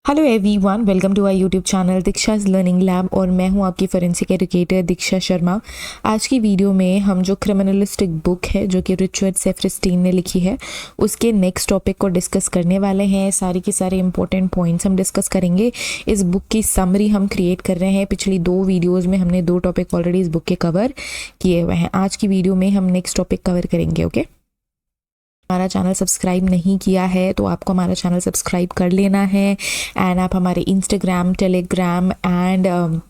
Hello everyone, welcome to our YouTube channel Diksha's learning lab और मैं हूं आपकी फोरेंसिक एजुकेटर दीक्षा शर्मा। आज की वीडियो में हम जो क्रिमिनलिस्टिक बुक है जो कि रिचर्ड सेफरस्टीन ने लिखी है उसके नेक्स्ट टॉपिक को डिस्कस करने वाले हैं। सारे के सारे इंपॉर्टेंट पॉइंट्स हम डिस्कस करेंगे। इस बुक की समरी हम क्रिएट कर रहे हैं। पिछली 2 वीडियोज़ में हमने 2 टॉपिक ऑलरेडी इस बुक के कवर किए हुए हैं। आज की वीडियो में हम नेक्स्ट टॉपिक कवर करेंगे। ओके, हमारा चैनल सब्सक्राइब नहीं किया है तो आपको हमारा चैनल सब्सक्राइब कर लेना है। एंड आप हमारे Instagram, Telegram and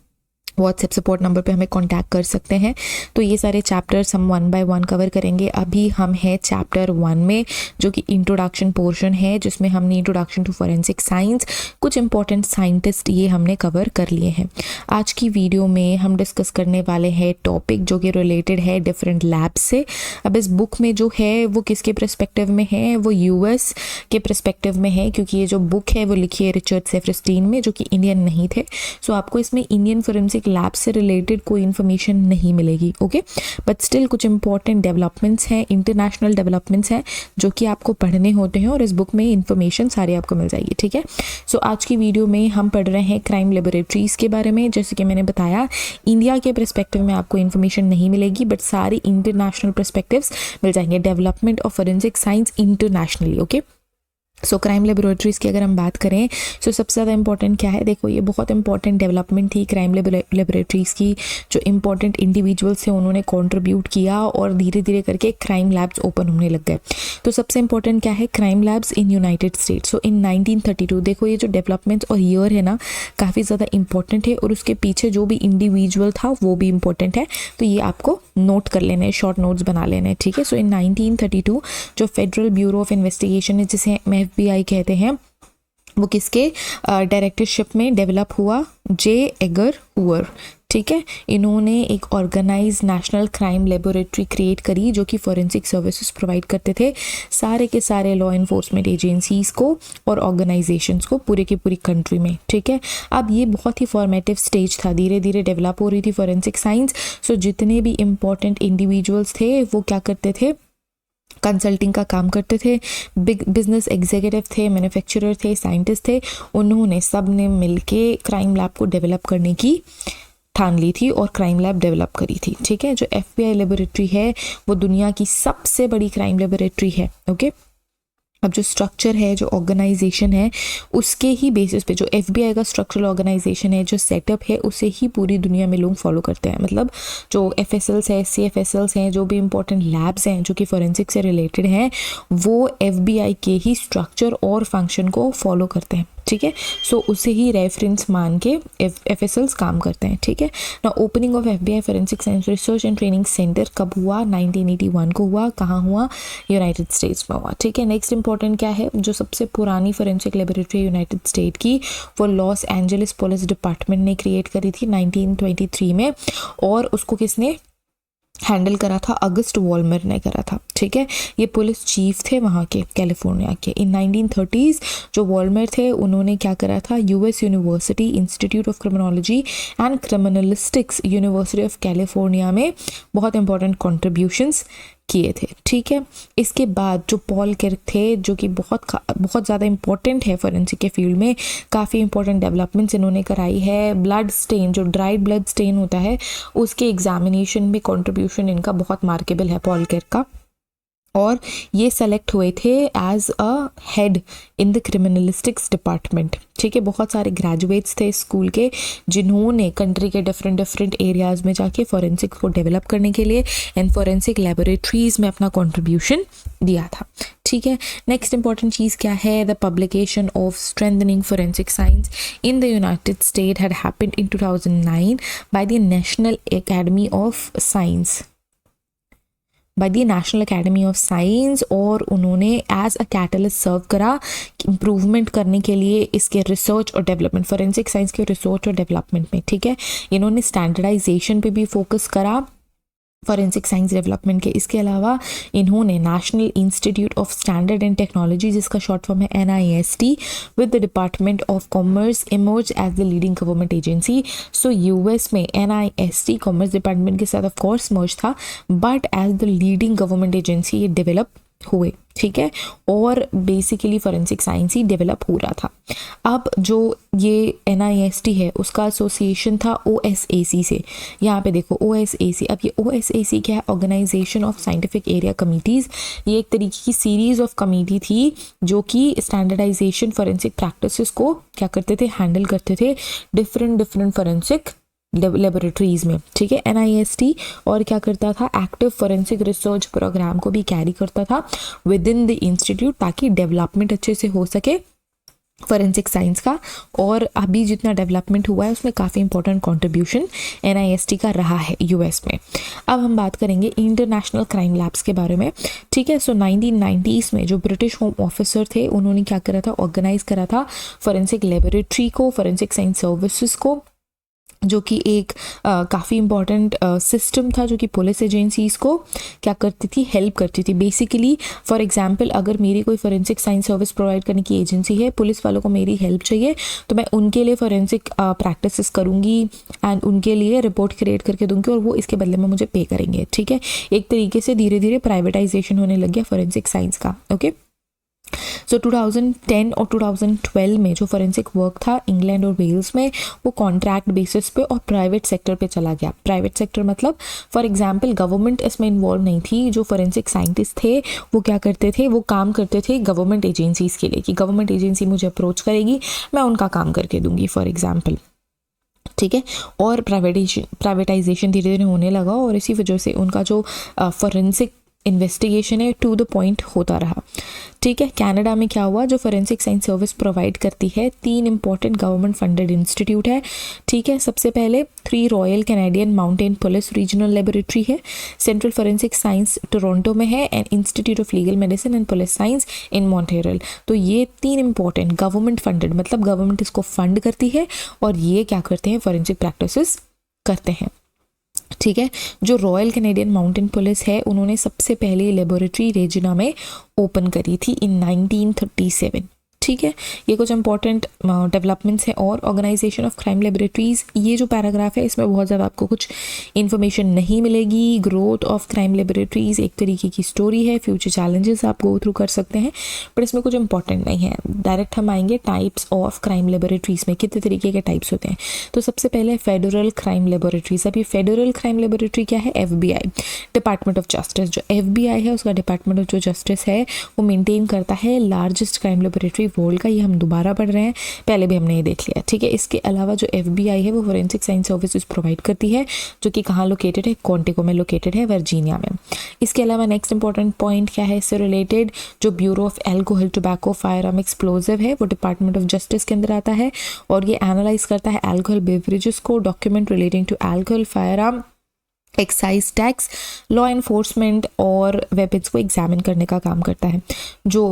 WhatsApp support number पे हमें कांटेक्ट कर सकते हैं। तो ये सारे चैप्टर्स हम 1 बाय 1 कवर करेंगे। अभी हम हैं चैप्टर 1 में, जो कि इंट्रोडक्शन पोर्शन है, जिसमें हमने इंट्रोडक्शन टू फोरेंसिक साइंस, कुछ इंपॉर्टेंट साइंटिस्ट ये हमने कवर कर लिए हैं। आज की वीडियो में हम डिस्कस करने वाले हैं टॉपिक जो कि रिलेटेड है डिफरेंट लैब से। अब इस बुक में जो है वो किसके परस्पेक्टिव में है, वो यूएस के परस्पेक्टिव में है, क्योंकि ये जो बुक है वो लिखी है रिचर्ड सेफरस्टीन में, जो कि इंडियन नहीं थे। सो आपको इसमें इंडियन फोरेंसिक लैब से रिलेटेड कोई इन्फॉर्मेशन नहीं मिलेगी। ओके, बट स्टिल कुछ इंपॉर्टेंट डेवलपमेंट्स हैं, इंटरनेशनल डेवलपमेंट्स हैं, जो कि आपको पढ़ने होते हैं और इस बुक में इन्फॉर्मेशन सारी आपको मिल जाएगी। ठीक है, सो आज की वीडियो में हम पढ़ रहे हैं क्राइम लेबोरेटरीज के बारे में। जैसे कि मैंने बताया, इंडिया के परस्पेक्टिव में आपको इन्फॉर्मेशन नहीं मिलेगी, बट सारी इंटरनेशनल परस्पेक्टिव्स मिल जाएंगे। Development of forensic science internationally. Okay, so crime laboratories की अगर हम बात करें तो सबसे ज़्यादा इंपॉर्टेंट क्या है, देखो ये बहुत इंपॉर्टेंट डेवलपमेंट थी क्राइम लेबोरेटरीज़ की। जो इंपॉर्टेंट इंडिविजुअल्स थे उन्होंने कंट्रीब्यूट किया और धीरे धीरे करके क्राइम लैब्स ओपन होने लग गए। तो सबसे इंपॉर्टेंट क्या है, crime labs in United States. So in 1932, देखो ये जो डेवलपमेंट्स और ईयर है ना, काफ़ी ज़्यादा इंपॉर्टेंट है और उसके पीछे जो भी इंडिविजुअल था वो भी इंपॉर्टेंट है। तो ये आपको नोट कर लेना है, शॉर्ट नोट्स बना लेना है। ठीक है, सो इन 1932 जो फेडरल ब्यूरो ऑफ इन्वेस्टिगेशन है, जिसे FBI कहते हैं, वो किसके डायरेक्टरशिप में डेवलप हुआ, जे एगर हूवर। ठीक है, इन्होंने एक organise national crime laboratory create करी जो कि फॉरेंसिक सर्विसेज प्रोवाइड करते थे सारे के सारे लॉ इन्फोर्समेंट एजेंसीज को और ऑर्गेनाइजेशंस को पूरे की पूरी कंट्री में। ठीक है, अब ये बहुत ही फॉर्मेटिव स्टेज था, धीरे धीरे डेवलप हो रही थी फॉरेंसिक साइंस। सो जितने भी इंपॉर्टेंट इंडिविजुअल्स थे वो क्या करते थे, कंसल्टिंग का काम करते थे, बिग बिजनेस एग्जीक्यूटिव थे, मैन्युफैक्चरर थे, साइंटिस्ट थे। उन्होंने सब ने मिलके क्राइम लैब को डेवलप करने की ठान ली थी और क्राइम लैब डेवलप करी थी। ठीक है, जो FBI लेबोरेटरी है वो दुनिया की सबसे बड़ी क्राइम लेबोरेटरी है। ओके, अब जो स्ट्रक्चर है, जो ऑर्गेनाइजेशन है, उसके ही बेसिस पे जो FBI का स्ट्रक्चरल ऑर्गेनाइजेशन है, जो सेटअप है, उसे ही पूरी दुनिया में लोग फॉलो करते हैं। मतलब जो FSLs है, CFSLs हैं, जो भी इंपॉर्टेंट लैब्स हैं जो कि फॉरेंसिक से रिलेटेड हैं, वो FBI के ही स्ट्रक्चर और फंक्शन को फॉलो करते हैं। ठीक है, सो उसे ही रेफरेंस मान के FSLs काम करते हैं। ठीक है ना, opening of FBI forensic science research and training centre कब हुआ, 1981 को हुआ। कहाँ हुआ, यूनाइटेड स्टेट्स में हुआ। ठीक है, नेक्स्ट इंपॉर्टेंट क्या है, जो सबसे पुरानी फॉरेंसिक लेबोरेटरी यूनाइटेड स्टेट की, वो लॉस एंजलिस पुलिस डिपार्टमेंट ने क्रिएट करी थी 1923 में, और उसको किसने हैंडल करा था, अगस्ट वॉलमर ने करा था। ठीक है, ये पुलिस चीफ थे वहाँ के, कैलिफोर्निया के। इन 1930s जो वॉलमर थे उन्होंने क्या करा था, US university institute of criminology and criminalistics university of California में बहुत इंपॉर्टेंट कॉन्ट्रीब्यूशंस किए थे। ठीक है, इसके बाद जो पॉल किर्क थे, जो कि बहुत ज़्यादा इंपॉर्टेंट है फॉरेंसिक के फील्ड में, काफ़ी इंपॉर्टेंट डेवलपमेंट्स इन्होंने कराई है। ब्लड स्टेन, जो ड्राइड ब्लड स्टेन होता है, उसके एग्जामिनेशन में कंट्रीब्यूशन इनका बहुत मार्केबल है, पॉल किर्क का। और ये सेलेक्ट हुए थे as a head in the criminalistics department. ठीक है, बहुत सारे ग्रेजुएट्स थे स्कूल के जिन्होंने कंट्री के डिफरेंट एरियाज़ में जाके फॉरेंसिक को डेवलप करने के लिए एंड फॉरेंसिक लेबोरेटरीज में अपना कंट्रीब्यूशन दिया था। ठीक है, नेक्स्ट इंपॉर्टेंट चीज़ क्या है, the publication of strengthening forensic science in the United state had happened in 2009 by the national academy of science, by the national academy of science, और उन्होंने एज अ कैटलिस्ट सर्व करा improvement करने के लिए इसके research और डेवलपमेंट, फॉरेंसिक साइंस के research और डेवलपमेंट में। ठीक है, इन्होंने स्टैंडर्डाइजेशन पे भी फोकस करा फॉरेंसिक साइंस डेवलपमेंट के। इसके अलावा इन्होंने national institute of standard and technology, जिसका शॉर्ट फॉर्म है NIST, with the department of commerce emerge as the leading government agency. So US में NIST कॉमर्स डिपार्टमेंट के साथ ऑफ कोर्स मर्ज था, but as the leading government agency ये develop हुए, ठीक है, और बेसिकली फॉरेंसिक साइंस ही डेवलप हो रहा था। अब जो ये NIST है उसका एसोसिएशन था OSAC से। यहाँ पे देखो OSAC, अब ये OSAC क्या है? Organisation of scientific area committees. ये एक तरीके की सीरीज ऑफ कमेटी थी जो कि स्टैंडर्डाइजेशन फॉरेंसिक प्रैक्टिसेस को क्या करते थे? हैंडल करते थे डिफरेंट फॉरेंसिक लेबोरेटरीज में, ठीक है। NIST और क्या करता था? एक्टिव फॉरेंसिक रिसर्च प्रोग्राम को भी कैरी करता था विद इन द इंस्टीट्यूट, ताकि डेवलपमेंट अच्छे से हो सके फॉरेंसिक साइंस का। और अभी जितना डेवलपमेंट हुआ है उसमें काफ़ी इंपॉर्टेंट कंट्रीब्यूशन NIST का रहा है US में। अब हम बात करेंगे इंटरनेशनल क्राइम लैब्स के बारे में, ठीक है। सो 1990s में जो ब्रिटिश होम ऑफिसर थे उन्होंने क्या करा था? ऑर्गेनाइज करा था फॉरेंसिक लेबोरेटरी को, फॉरेंसिक साइंस सर्विसेज को, जो कि एक काफ़ी इम्पॉर्टेंट सिस्टम था जो कि पुलिस एजेंसीज़ को क्या करती थी? हेल्प करती थी। बेसिकली फॉर एग्जांपल अगर मेरी कोई फॉरेंसिक साइंस सर्विस प्रोवाइड करने की एजेंसी है, पुलिस वालों को मेरी हेल्प चाहिए, तो मैं उनके लिए फॉरेंसिक प्रैक्टिसेस करूँगी एंड उनके लिए रिपोर्ट क्रिएट करके दूँगी और वो इसके बदले में मुझे पे करेंगे, ठीक है। एक तरीके से धीरे धीरे प्राइवेटाइजेशन होने लग गया फॉरेंसिक साइंस का, ओके। सो 2010 और 2012 में जो फॉरेंसिक वर्क था इंग्लैंड और वेल्स में, वो कॉन्ट्रैक्ट बेसिस पे और प्राइवेट सेक्टर पे चला गया। प्राइवेट सेक्टर मतलब फॉर एग्जांपल गवर्नमेंट इसमें इन्वॉल्व नहीं थी। जो फॉरेंसिक साइंटिस्ट थे वो क्या करते थे? वो काम करते थे गवर्नमेंट एजेंसीज के लिए, कि गवर्नमेंट एजेंसी मुझे अप्रोच करेगी, मैं उनका काम करके दूंगी फॉर एग्जाम्पल, ठीक है। और प्राइवेटाइजेशन धीरे धीरे होने लगा और इसी वजह से उनका जो फॉरेंसिक इन्वेस्टिगेशन है टू द पॉइंट होता रहा, ठीक है। कनाडा में क्या हुआ? जो फॉरेंसिक साइंस सर्विस प्रोवाइड करती है 3 इंपॉर्टेंट गवर्नमेंट फंडेड इंस्टीट्यूट है, ठीक है। सबसे पहले 3 royal Canadian mountain police regional laboratory है, सेंट्रल फॉरेंसिक साइंस टोरंटो में है, and institute of legal medicine and police science in Montreal. तो ये 3 इंपॉर्टेंट गवर्नमेंट फंडेड, मतलब गवर्नमेंट इसको फंड करती है और ये क्या करते हैं? फॉरेंसिक प्रैक्टिसेस करते हैं, ठीक है। जो रॉयल कैनेडियन माउंटेन पुलिस है उन्होंने सबसे पहले लेबोरेटरी रेजिना में ओपन करी थी इन 1937, ठीक है। ये कुछ इंपॉर्टेंट डेवलपमेंट्स हैं। और ऑर्गेनाइजेशन ऑफ क्राइम लेबोरेटरीज, ये जो पैराग्राफ है इसमें बहुत ज़्यादा आपको कुछ इन्फॉर्मेशन नहीं मिलेगी। ग्रोथ ऑफ क्राइम लेबोरेटरीज एक तरीके की स्टोरी है, फ्यूचर चैलेंजेस आप गो थ्रू कर सकते हैं, बट इसमें कुछ इंपॉर्टेंट नहीं है। डायरेक्ट हम आएंगे टाइप्स ऑफ क्राइम लेबोरेटरीज में, कितने तरीके के टाइप्स होते हैं। तो सबसे पहले फेडरल क्राइम लेबोरेटरीज। अब ये फेडरल क्राइम लेबोरेटरी क्या है? FBI, department of justice. जो FBI है उसका डिपार्टमेंट ऑफ जो जस्टिस है वो मेंटेन करता है लार्जेस्ट क्राइम लेबोरेटरी वर्ल्ड का। ये हम दोबारा पढ़ रहे हैं, पहले भी हमने ये देख लिया, ठीक है। इसके अलावा जो FBI है वो फॉरेंसिक साइंस सर्विसेज प्रोवाइड करती है, जो कि कहाँ लोकेटेड है? क्वांटिको में लोकेटेड है, वर्जीनिया में। इसके अलावा नेक्स्ट इंपॉर्टेंट पॉइंट क्या है इससे रिलेटेड? जो bureau of alcohol, tobacco, fire arm, explosive है वो डिपार्टमेंट ऑफ जस्टिस के अंदर आता है और ये एनालाइज करता है एल्कोहल बेवरेजेस को, document relating to alcohol, fire arm, excise tax, law enforcement और वेपन्स को एग्जामिन करने का काम करता है। जो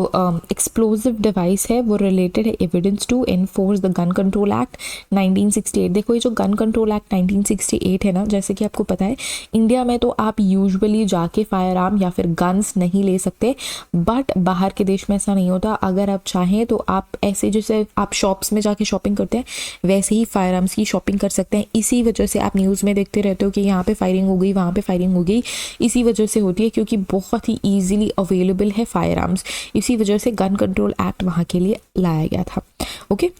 एक्सप्लोजिव डिवाइस है वो रिलेटेड है evidence to enforce the gun control act 1968। देखो ये जो गन कंट्रोल एक्ट 1968 है ना, जैसे कि आपको पता है इंडिया में तो आप यूजुअली जाके फायर आर्म या फिर गन्स नहीं ले सकते, बट बाहर के देश में ऐसा नहीं होता। अगर आप चाहें तो आप ऐसे जैसे आप शॉप्स में जाके शॉपिंग करते हैं वैसे ही फायर आर्म्स की शॉपिंग कर सकते हैं। इसी वजह से आप न्यूज़ में देखते रहते हो कि यहाँ पे फायरिंग हो गई, वहाँ पे फायरिंग हो गई, इसी वजह से होती है क्योंकि बहुत ही ईजिली अवेलेबल है फायर आर्म्स। इसी वजह से गन कंट्रोल एक्ट वहाँ के लिए लाया गया था, ओके।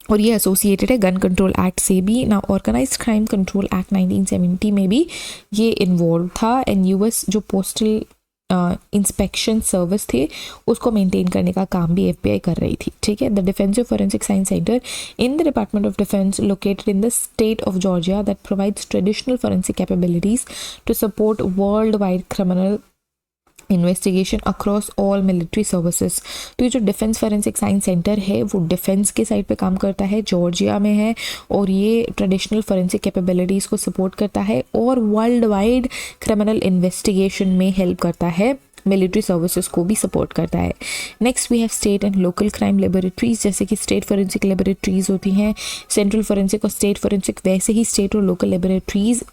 और ये एसोसिएटेड है गन कंट्रोल एक्ट से भी ना। ऑर्गेनाइज्ड क्राइम कंट्रोल एक्ट 1970 में भी ये इन्वॉल्व था एंड US जो पोस्टल इंस्पेक्शन सर्विस थे उसको मेंटेन करने का काम भी FBI कर रही थी, ठीक है। The defensive forensic science centre in the department of defence located in the state of Georgia that provides traditional forensic capabilities to support world wide criminal investigation across all military services. तो ये जो defence forensic science centre है वो defence के side पे काम करता है, जॉर्जिया में है, और ये ट्रेडिशनल फॉरेंसिक कैपेबिलिटीज़ को सपोर्ट करता है और वर्ल्ड वाइड क्रिमिनल इन्वेस्टिगेशन में हेल्प करता है, मिलिट्री सर्विसेज को भी सपोर्ट करता है। Next we have state and local crime laboratories, जैसे कि स्टेट फॉरेंसिक लेबोरेटरीज होती हैं, सेंट्रल फॉरेंसिक और स्टेट फॉरेंसिक, वैसे ही स्टेट और लोकल लेबोरेटरीज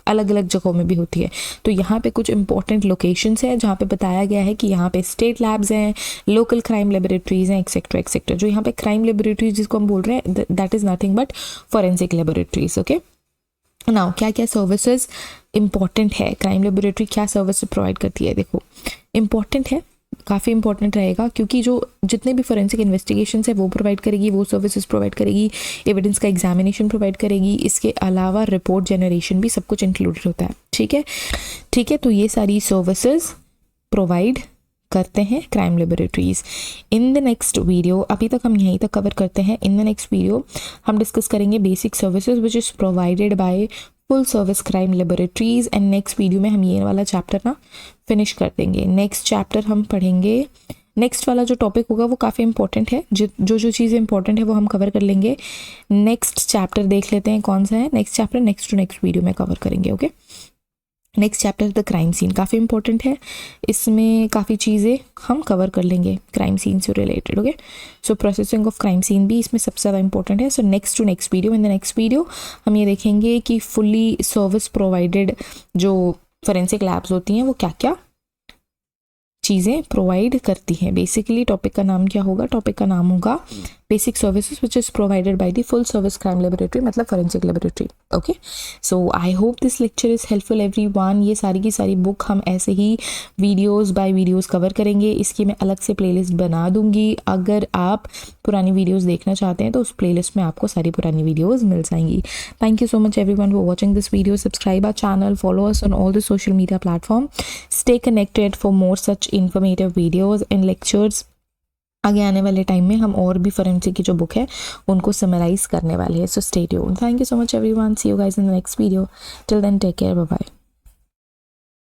अलग अलग जगहों में भी होती है। तो यहाँ पे कुछ इंपॉर्टेंट लोकेशंस हैं जहाँ पे बताया गया है कि यहाँ पे स्टेट लैब्स हैं, लोकल क्राइम लेबोरेटरीज हैं, एक्सेट्रा एक्सेट्रा। जो यहाँ पे क्राइम लेबोरेटरीज जिसको हम बोल रहे हैं that is nothing but forensic laboratories, okay. Now क्या क्या सर्विसेज इंपॉर्टेंट है, क्राइम लेबोरेटरी क्या सर्विस प्रोवाइड करती है? देखो इम्पॉर्टेंट है, काफ़ी इंपॉर्टेंट रहेगा, क्योंकि जो जितने भी फोरेंसिक इन्वेस्टिगेशन है वो प्रोवाइड करेगी, वो सर्विसेज प्रोवाइड करेगी, एविडेंस का एग्जामिनेशन प्रोवाइड करेगी, इसके अलावा रिपोर्ट जनरेशन भी सब कुछ इंक्लूडेड होता है। ठीक है, तो ये सारी सर्विसेज प्रोवाइड करते हैं crime laboratories. In the next video, अभी तक हम यहीं तक कवर करते हैं, इन द नेक्स्ट वीडियो हम डिस्कस करेंगे basic services which is provided bye full service crime laboratories. And next video में हम ये वाला चैप्टर ना फिनिश कर देंगे। नेक्स्ट चैप्टर हम पढ़ेंगे, नेक्स्ट वाला जो टॉपिक होगा वो काफ़ी इंपॉर्टेंट है, जो चीज़ें इंपॉर्टेंट है वो हम कवर कर लेंगे। नेक्स्ट चैप्टर देख लेते हैं कौन सा है। Next chapter next to next video में कवर करेंगे। Okay, next chapter the crime scene काफ़ी इंपॉर्टेंट है, इसमें काफ़ी चीज़ें हम कवर कर लेंगे क्राइम सीन से related. Okay, so processing of crime scene भी इसमें सबसे ज़्यादा इंपॉर्टेंट है। So next to next video, in the next video हम ये देखेंगे कि फुली सर्विस प्रोवाइडेड जो फोरेंसिक लैब्स होती हैं वो क्या क्या चीज़ें प्रोवाइड करती हैं। बेसिकली टॉपिक का नाम क्या होगा? टॉपिक का नाम होगा basic services which is provided by the full service crime laboratory, मतलब forensic laboratory. Okay, so I hope this lecture is helpful everyone. ये सारी की सारी बुक हम ऐसे ही वीडियोस बाय वीडियोस कवर करेंगे। इसकी मैं अलग से प्लेलिस्ट बना दूंगी। अगर आप पुरानी वीडियोस देखना चाहते हैं तो उस प्लेलिस्ट में आपको सारी पुरानी वीडियोस मिल जाएंगी। Thank you so much everyone for watching this video. Subscribe our channel, follow us on all the social media platform, stay connected for more such informative videos and lectures. आगे आने वाले time में हम और भी forensic की जो book है उनको समराइज करने वाले हैं। So stay tuned. Thank you so much everyone. See you guys in the next video. Till then take care, bye bye.